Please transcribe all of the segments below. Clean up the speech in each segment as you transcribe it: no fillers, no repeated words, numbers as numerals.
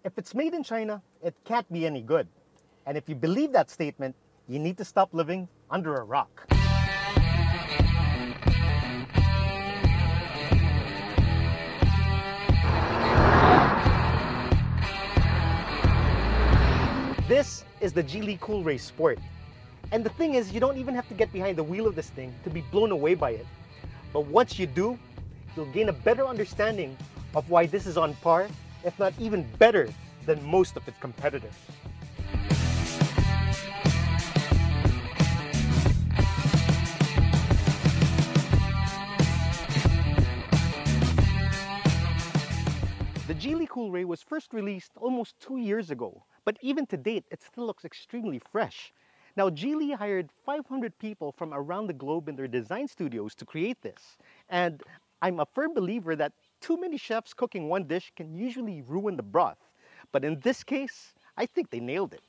If it's made in China, it can't be any good. And if you believe that statement, you need to stop living under a rock. This is the Geely Coolray Sport. And the thing is, you don't even have to get behind the wheel of this thing to be blown away by it. But once you do, you'll gain a better understanding of why this is on par, if not even better, than most of its competitors. The Geely Coolray was first released almost 2 years ago, but even to date, it still looks extremely fresh. Now, Geely hired 500 people from around the globe in their design studios to create this. And I'm a firm believer that too many chefs cooking one dish can usually ruin the broth. But in this case, I think they nailed it.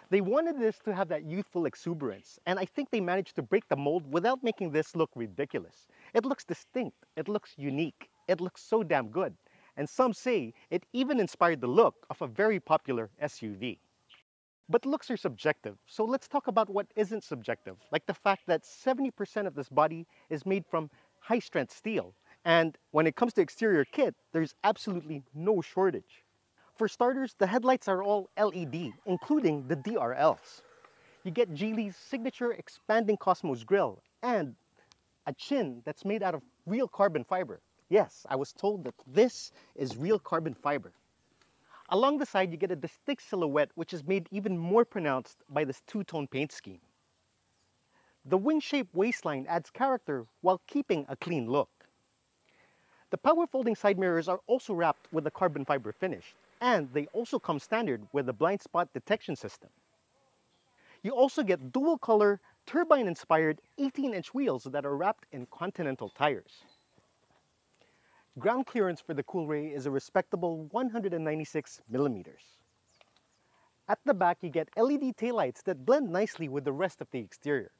They wanted this to have that youthful exuberance, and I think they managed to break the mold without making this look ridiculous. It looks distinct, it looks unique, it looks so damn good. And some say it even inspired the look of a very popular SUV. But looks are subjective, so let's talk about what isn't subjective, like the fact that 70% of this body is made from high-strength steel. And when it comes to exterior kit, there's absolutely no shortage. For starters, the headlights are all LED, including the DRLs. You get Geely's signature expanding Cosmos grille and a chin that's made out of real carbon fiber. Yes, I was told that this is real carbon fiber. Along the side, you get a distinct silhouette, which is made even more pronounced by this two-tone paint scheme. The wing-shaped waistline adds character while keeping a clean look. The power folding side mirrors are also wrapped with a carbon fiber finish, and they also come standard with a blind spot detection system. You also get dual-color, turbine-inspired 18-inch wheels that are wrapped in Continental tires. Ground clearance for the Coolray is a respectable 196 millimeters. At the back, you get LED taillights that blend nicely with the rest of the exterior.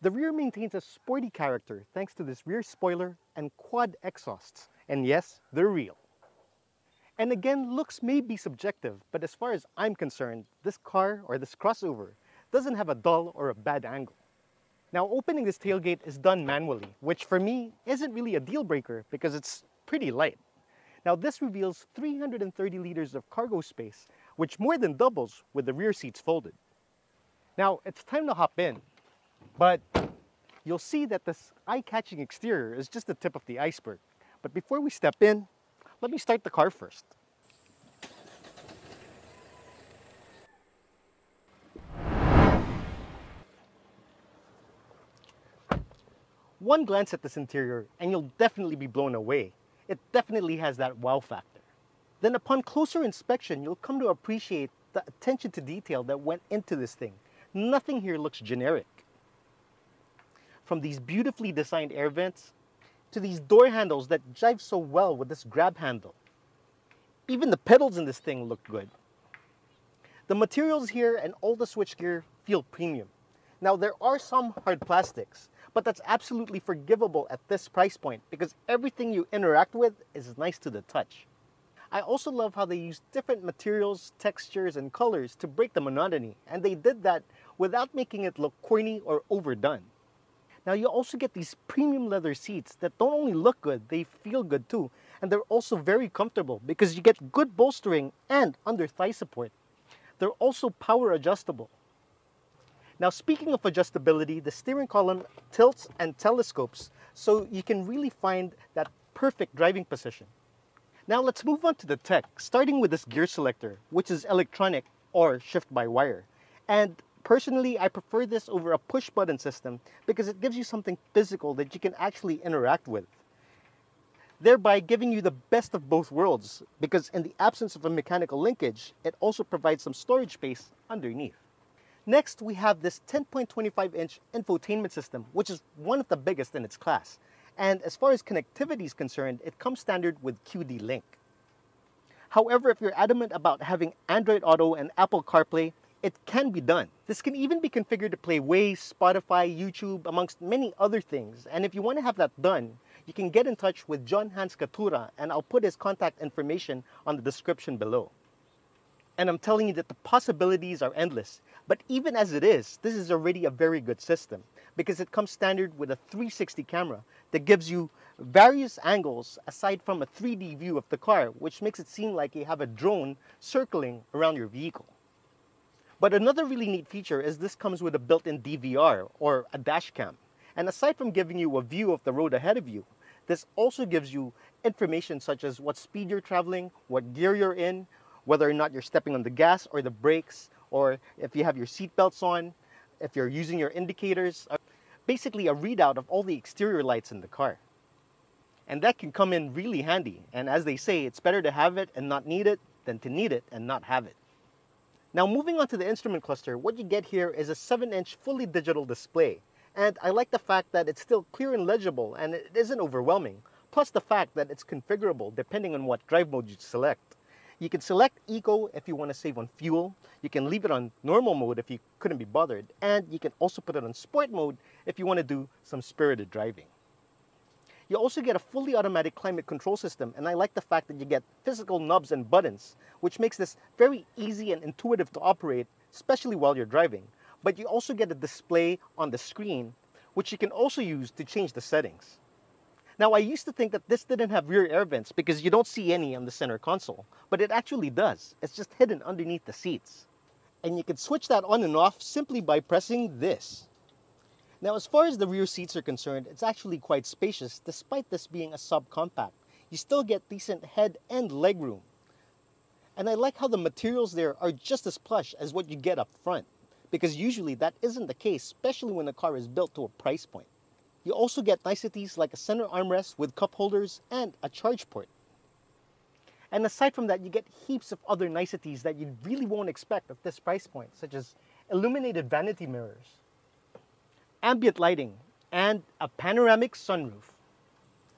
The rear maintains a sporty character thanks to this rear spoiler and quad exhausts. And yes, they're real. And again, looks may be subjective, but as far as I'm concerned, this car or this crossover doesn't have a dull or a bad angle. Now, opening this tailgate is done manually, which for me isn't really a deal breaker because it's pretty light. Now, this reveals 330 liters of cargo space, which more than doubles with the rear seats folded. Now, it's time to hop in, but you'll see that this eye-catching exterior is just the tip of the iceberg. But before we step in, let me start the car first. One glance at this interior and you'll definitely be blown away. It definitely has that wow factor. Then upon closer inspection, you'll come to appreciate the attention to detail that went into this thing. Nothing here looks generic. From these beautifully designed air vents, to these door handles that jive so well with this grab handle. Even the pedals in this thing look good. The materials here and all the switchgear feel premium. Now, there are some hard plastics, but that's absolutely forgivable at this price point because everything you interact with is nice to the touch. I also love how they use different materials, textures, and colors to break the monotony, and they did that without making it look corny or overdone. Now, you also get these premium leather seats that don't only look good, they feel good too, and they're also very comfortable because you get good bolstering and under thigh support. They're also power adjustable. Now, speaking of adjustability, the steering column tilts and telescopes so you can really find that perfect driving position. Now let's move on to the tech, starting with this gear selector, which is electronic or shift-by-wire. And personally, I prefer this over a push-button system because it gives you something physical that you can actually interact with, thereby giving you the best of both worlds because in the absence of a mechanical linkage, it also provides some storage space underneath. Next, we have this 10.25-inch infotainment system, which is one of the biggest in its class. And as far as connectivity is concerned, it comes standard with QD Link. However, if you're adamant about having Android Auto and Apple CarPlay, it can be done. This can even be configured to play Waze, Spotify, YouTube, amongst many other things. And if you want to have that done, you can get in touch with John Hans Catura, and I'll put his contact information on the description below. And I'm telling you that the possibilities are endless. But even as it is, this is already a very good system because it comes standard with a 360 camera that gives you various angles aside from a 3D view of the car, which makes it seem like you have a drone circling around your vehicle. But another really neat feature is this comes with a built-in DVR or a dash cam. And aside from giving you a view of the road ahead of you, this also gives you information such as what speed you're traveling, what gear you're in, whether or not you're stepping on the gas or the brakes, or if you have your seat belts on, if you're using your indicators, basically a readout of all the exterior lights in the car. And that can come in really handy. And as they say, it's better to have it and not need it than to need it and not have it. Now moving on to the instrument cluster, what you get here is a 7-inch fully digital display. And I like the fact that it's still clear and legible and it isn't overwhelming. Plus the fact that it's configurable depending on what drive mode you select. You can select Eco if you want to save on fuel. You can leave it on normal mode if you couldn't be bothered. And you can also put it on sport mode if you want to do some spirited driving. You also get a fully automatic climate control system, and I like the fact that you get physical knobs and buttons, which makes this very easy and intuitive to operate, especially while you're driving. But you also get a display on the screen, which you can also use to change the settings. Now, I used to think that this didn't have rear air vents because you don't see any on the center console, but it actually does. It's just hidden underneath the seats. And you can switch that on and off simply by pressing this. Now, as far as the rear seats are concerned, it's actually quite spacious despite this being a subcompact. You still get decent head and leg room. And I like how the materials there are just as plush as what you get up front, because usually that isn't the case, especially when the car is built to a price point. You also get niceties like a center armrest with cup holders and a charge port. And aside from that, you get heaps of other niceties that you really won't expect at this price point, such as illuminated vanity mirrors, ambient lighting, and a panoramic sunroof.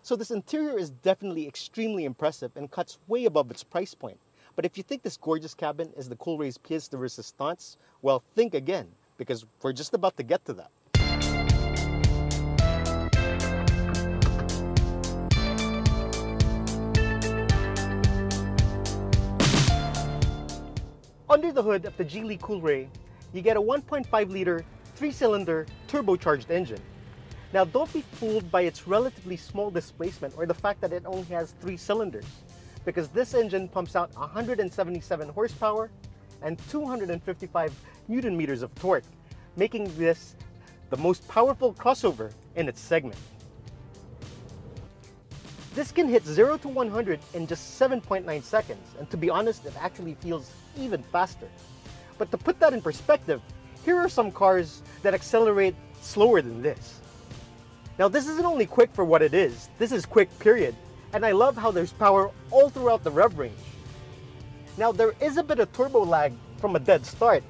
So this interior is definitely extremely impressive and cuts way above its price point. But if you think this gorgeous cabin is the Coolray's pièce de résistance, well, think again, because we're just about to get to that. Under the hood of the Geely Coolray, you get a 1.5-liter 3-cylinder turbocharged engine. Now, don't be fooled by its relatively small displacement or the fact that it only has 3 cylinders, because this engine pumps out 177 horsepower and 255 Newton meters of torque, making this the most powerful crossover in its segment. This can hit 0 to 100 in just 7.9 seconds, and to be honest, it actually feels even faster. But to put that in perspective, here are some cars that accelerate slower than this. Now, this isn't only quick for what it is, this is quick period, and I love how there's power all throughout the rev range. Now, there is a bit of turbo lag from a dead start,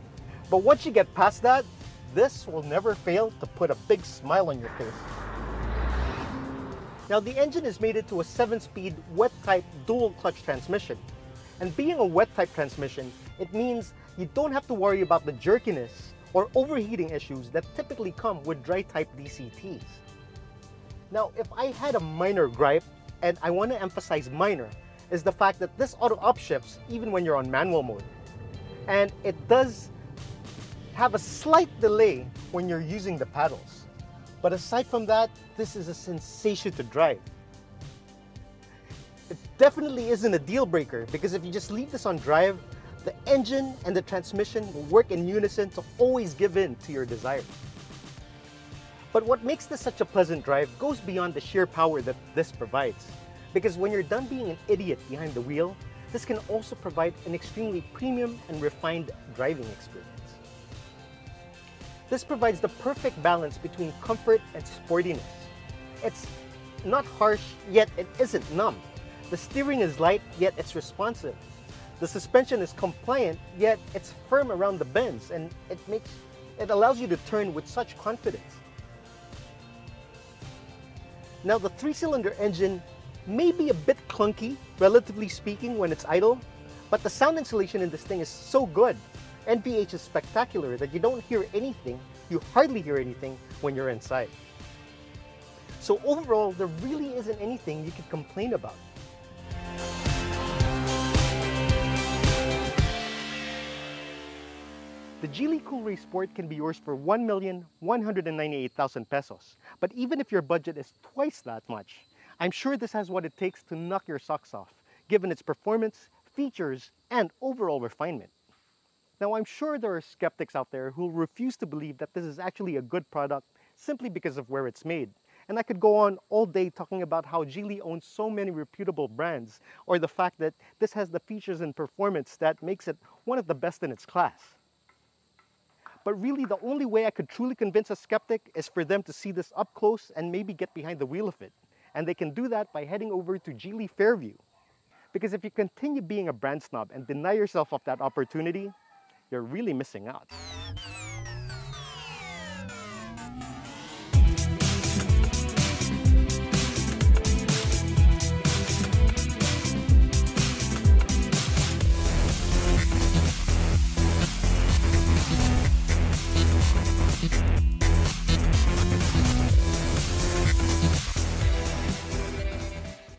but once you get past that, this will never fail to put a big smile on your face. Now, the engine is mated to a 7-speed wet-type dual-clutch transmission. And being a wet-type transmission, it means you don't have to worry about the jerkiness or overheating issues that typically come with dry-type DCTs. Now, if I had a minor gripe, and I want to emphasize minor, is the fact that this auto upshifts even when you're on manual mode. And it does have a slight delay when you're using the paddles. But aside from that, this is a sensation to drive. It definitely isn't a deal breaker, because if you just leave this on drive, the engine and the transmission will work in unison to always give in to your desire. But what makes this such a pleasant drive goes beyond the sheer power that this provides. Because when you're done being an idiot behind the wheel, this can also provide an extremely premium and refined driving experience. This provides the perfect balance between comfort and sportiness. It's not harsh, yet it isn't numb. The steering is light, yet it's responsive. The suspension is compliant, yet it's firm around the bends, and it allows you to turn with such confidence. Now, the 3-cylinder engine may be a bit clunky, relatively speaking, when it's idle, but the sound insulation in this thing is so good. NVH is spectacular that you don't hear anything, you hardly hear anything when you're inside. So overall, there really isn't anything you could complain about. The Geely Coolray Sport can be yours for 1,198,000 pesos. But even if your budget is twice that much, I'm sure this has what it takes to knock your socks off, given its performance, features, and overall refinement. Now, I'm sure there are skeptics out there who will refuse to believe that this is actually a good product simply because of where it's made. And I could go on all day talking about how Geely owns so many reputable brands, or the fact that this has the features and performance that makes it one of the best in its class. But really, the only way I could truly convince a skeptic is for them to see this up close and maybe get behind the wheel of it. And they can do that by heading over to Geely Fairview. Because if you continue being a brand snob and deny yourself of that opportunity, you're really missing out.